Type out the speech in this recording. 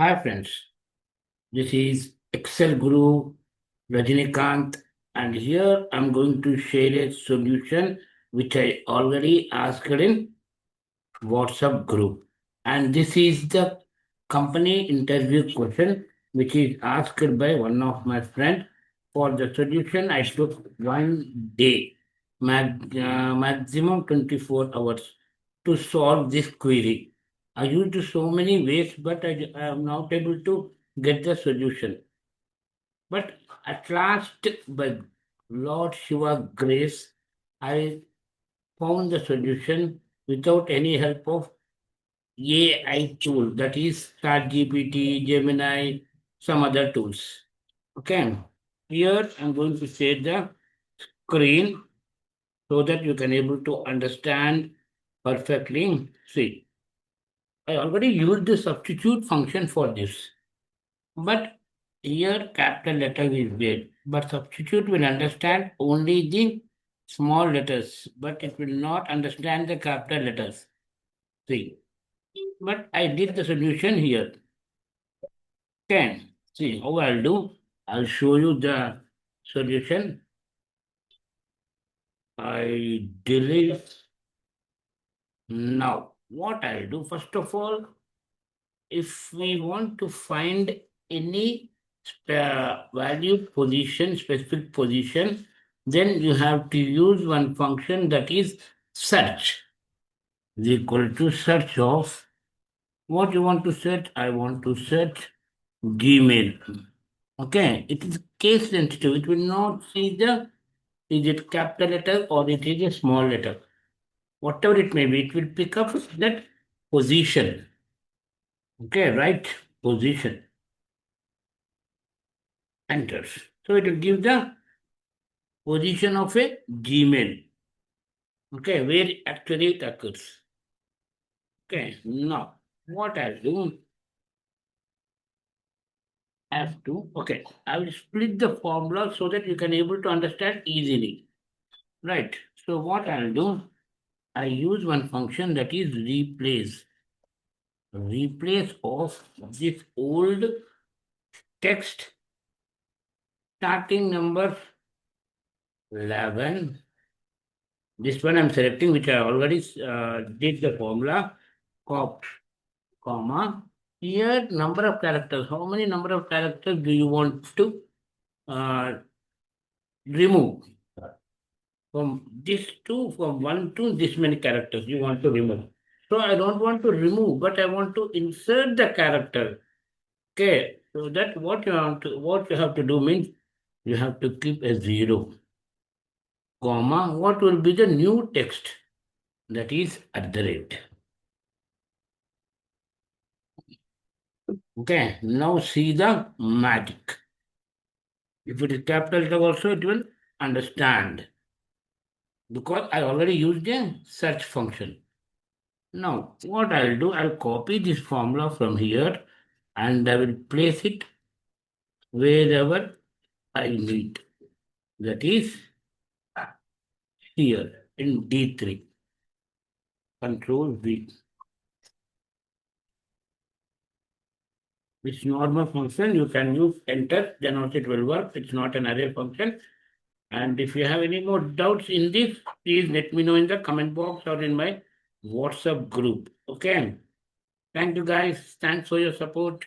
Hi friends, this is ExcelGuru Rajinikanth, and here I'm going to share a solution which I already asked in WhatsApp group. And this is the company interview question which is asked by one of my friends. For the solution, I took 1 day, maximum 24 hours to solve this query. I used so many ways, but I am not able to get the solution. But at last, by Lord Shiva grace, I found the solution without any help of AI tool, that is ChatGPT, Gemini, some other tools. Okay. Here I'm going to share the screen so that you can able to understand perfectly. See, I already used the substitute function for this, but here capital letter is there. But substitute will understand only the small letters, but it will not understand the capital letters. See, but I did the solution here. 10. See how I'll do. I'll show you the solution. I delete now. What I'll do, first of all, if we want to find any value position, specific position, then you have to use one function, that is search. Is equal to search of what you want to search. I want to search Gmail. Okay, it is case sensitive. It will not see the is it capital letter or it is a small letter. Whatever it may be, it will pick up that position. Okay, right position. Enters. So it will give the position of a Gmail. Okay, where actually it occurs. Okay, now what I'll do, F2. Okay, I will split the formula so that you can able to understand easily. Right. So what I'll do, I use one function, that is replace. Replace of this old text starting number 11. This one I'm selecting, which I already did the formula. Cop, comma. Here number of characters. How many number of characters do you want to uh, remove? From this to, from 1 to this many characters you want to remove. So I don't want to remove, but I want to insert the character. Okay, so that what you have to do means you have to keep a 0, comma, what will be the new text, that is at the rate. Okay, now see the magic. If it is capital letter also, it will understand because I already used a search function. Now, what I'll do, I'll copy this formula from here and I will place it wherever I need. That is here in D3. Control V. It's normal function. You can use enter, then also it will work. It's not an array function. And if you have any more doubts in this, please let me know in the comment box or in my WhatsApp group. Okay. Thank you guys. Thanks for your support.